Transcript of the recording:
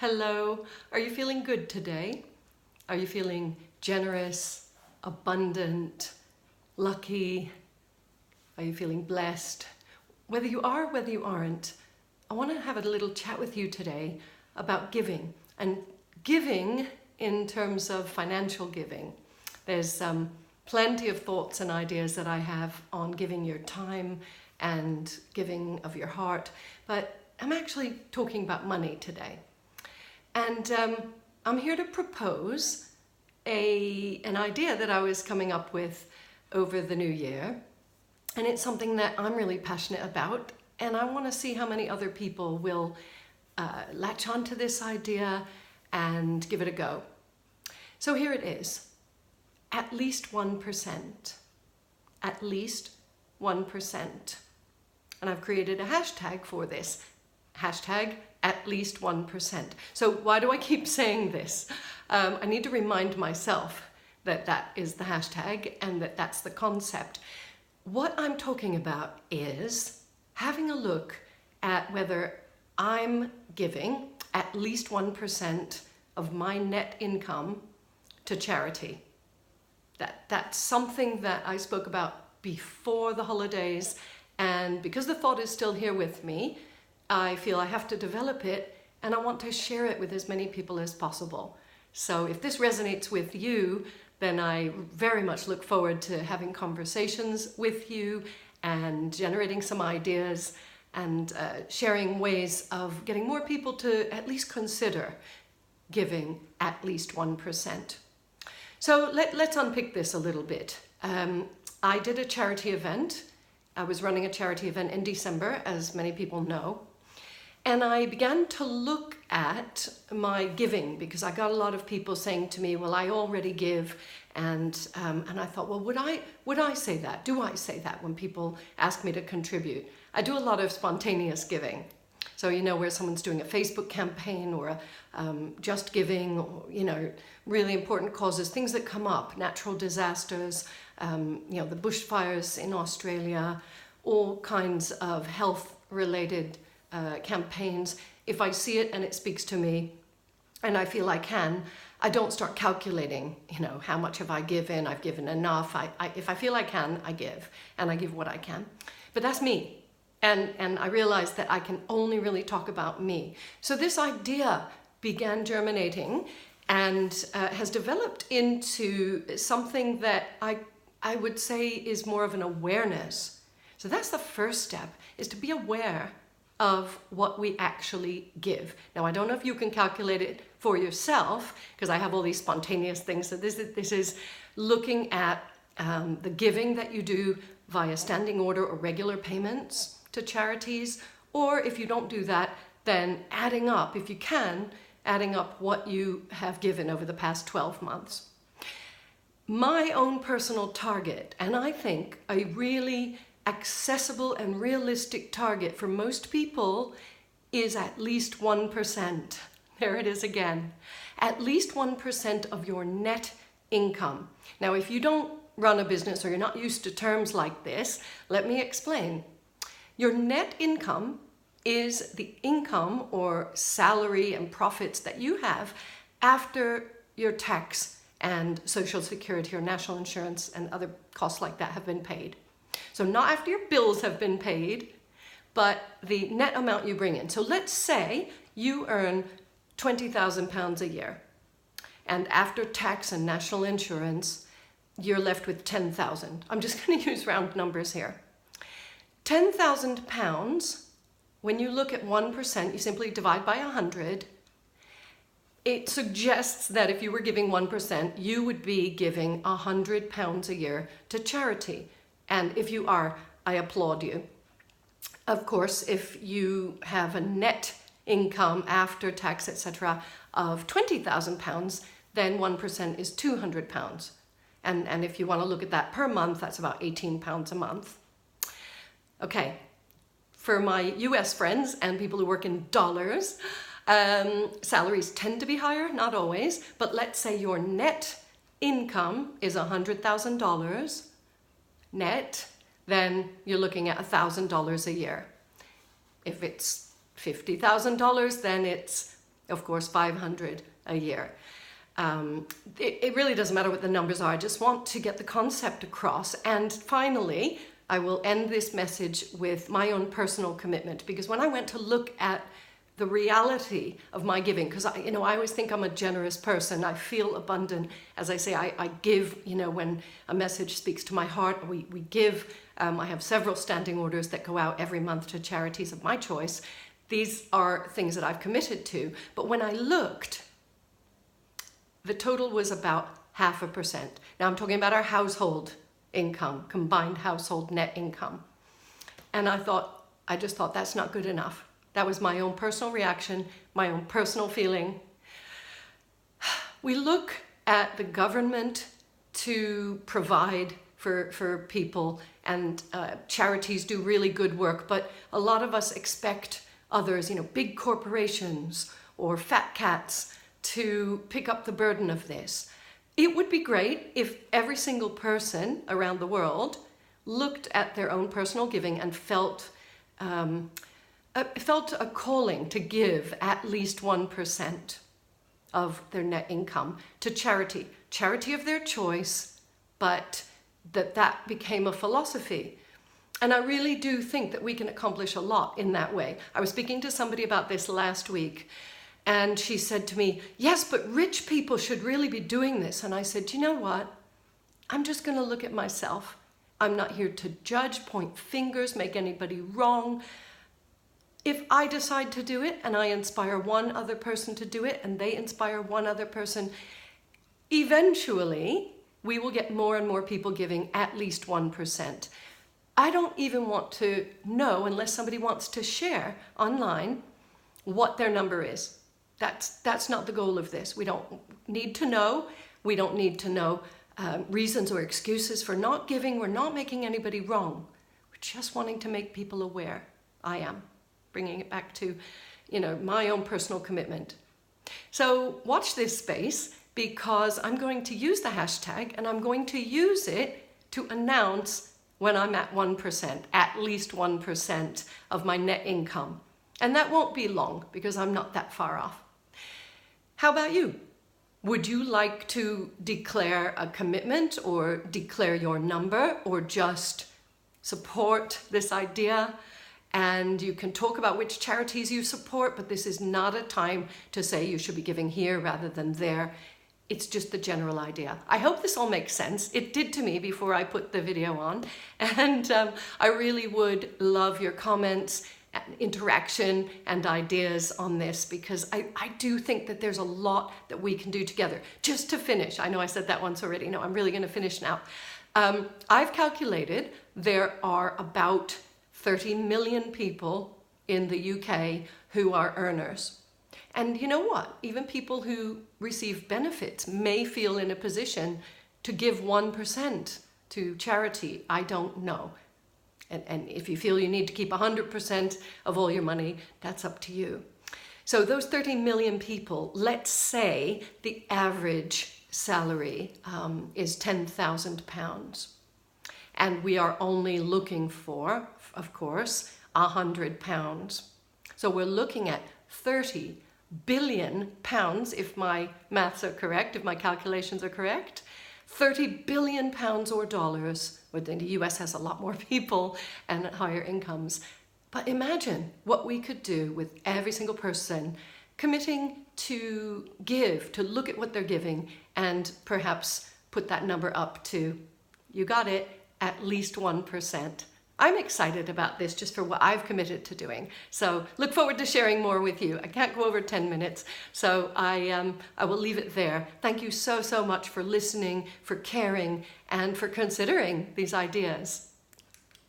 Hello. Are you feeling good today? Are you feeling generous, abundant, lucky? Are you feeling blessed? Whether you are, whether you aren't, I want to have a little chat with you today about giving, and giving in terms of financial giving. There's plenty of thoughts and ideas that I have on giving your time and giving of your heart, but I'm actually talking about money today. And I'm here to propose an idea that I was coming up with over the new year. And it's something that I'm really passionate about. And I want to see how many other people will latch onto this idea and give it a go. So here it is. At least 1%. At least 1%. And I've created a hashtag for this. Hashtag at least 1%. So why do I keep saying this? I need to remind myself that that is the hashtag and that that's the concept. What I'm talking about is having a look at whether I'm giving at least 1% of my net income to charity. That's something that I spoke about before the holidays, and because the thought is still here with me, I feel I have to develop it, and I want to share it with as many people as possible. So if this resonates with you, then I very much look forward to having conversations with you and generating some ideas and sharing ways of getting more people to at least consider giving at least 1%. So let's unpick this a little bit. I did a charity event. I was running a charity event in December, as many people know. And I began to look at my giving because I got a lot of people saying to me, well, I already give. And I thought, well, would I say that? Do I say that when people ask me to contribute? I do a lot of spontaneous giving. So, where someone's doing a Facebook campaign or just giving, or, really important causes, things that come up, natural disasters, the bushfires in Australia, all kinds of health-related campaigns. If I see it and it speaks to me and I feel I can, I don't start calculating, how much have I given? I've given enough. If I feel I can, I give, and I give what I can. But that's me. And I realized that I can only really talk about me. So this idea began germinating and has developed into something that I would say is more of an awareness. So that's the first step, is to be aware of what we actually give. Now, I don't know if you can calculate it for yourself, because I have all these spontaneous things. So this is looking at the giving that you do via standing order or regular payments to charities, or if you don't do that, then adding up, if you can, adding up what you have given over the past 12 months. My own personal target, and I think a really accessible and realistic target for most people, is at least 1%. There it is again. At least 1% of your net income. Now, if you don't run a business or you're not used to terms like this, let me explain. Your net income is the income or salary and profits that you have after your tax and Social Security or national insurance and other costs like that have been paid. So not after your bills have been paid, but the net amount you bring in. So let's say you earn £20,000 a year, and after tax and national insurance, you're left with 10,000. I'm just going to use round numbers here. £10,000, when you look at 1%, you simply divide by 100. It suggests that if you were giving 1%, you would be giving £100 a year to charity. And if you are, I applaud you. Of course, if you have a net income after tax, etc., of £20,000, then 1% is £200. And if you want to look at that per month, that's about £18 a month. Okay, for my US friends and people who work in dollars, salaries tend to be higher, not always, but let's say your net income is $100,000 net, then you're looking at $1,000 a year. If it's $50,000, then it's of course, 500 a year. It really doesn't matter what the numbers are. I just want to get the concept across. And finally, I will end this message with my own personal commitment, because when I went to look at the reality of my giving, because I always think I'm a generous person. I feel abundant. As I say, I give, when a message speaks to my heart, we give. I have several standing orders that go out every month to charities of my choice. These are things that I've committed to. But when I looked, the total was about 0.5%. Now I'm talking about our household income, combined household net income. And I just thought that's not good enough. That was my own personal reaction, my own personal feeling. We look at the government to provide for people, and charities do really good work, but a lot of us expect others, big corporations or fat cats, to pick up the burden of this. It would be great if every single person around the world looked at their own personal giving and felt a calling to give at least 1% of their net income to charity of their choice, but that became a philosophy. And I really do think that we can accomplish a lot in that way. I was speaking to somebody about this last week, and she said to me, yes, but rich people should really be doing this. And I said, you know what? I'm just going to look at myself. I'm not here to judge, point fingers, make anybody wrong. If I decide to do it and I inspire one other person to do it and they inspire one other person, eventually we will get more and more people giving at least 1%. I don't even want to know, unless somebody wants to share online, what their number is. That's not the goal of this. We don't need to know. We don't need to know reasons or excuses for not giving. We're not making anybody wrong. We're just wanting to make people aware. I am. Bringing it back to, my own personal commitment. So watch this space, because I'm going to use the hashtag and I'm going to use it to announce when I'm at 1%, at least 1% of my net income. And that won't be long, because I'm not that far off. How about you? Would you like to declare a commitment or declare your number, or just support this idea? And you can talk about which charities you support, but this is not a time to say you should be giving here rather than there. It's just the general idea. I hope this all makes sense. It did to me before I put the video on. And I really would love your comments, interaction, and ideas on this, because I do think that there's a lot that we can do together. Just to finish, I know I said that once already. No, I'm really going to finish now. I've calculated there are about 30 million people in the UK who are earners. And you know what? Even people who receive benefits may feel in a position to give 1% to charity. I don't know. And if you feel you need to keep 100% of all your money, that's up to you. So those 30 million people, let's say the average salary is £10,000. And we are only looking for, of course, £100. So we're looking at 30 billion pounds, if my maths are correct, if my calculations are correct, 30 billion pounds or dollars. Well, the US has a lot more people and higher incomes. But imagine what we could do with every single person committing to give, to look at what they're giving, and perhaps put that number up to, you got it, at least 1%. I'm excited about this just for what I've committed to doing. So look forward to sharing more with you. I can't go over 10 minutes, so I will leave it there. Thank you so much for listening, for caring, and for considering these ideas.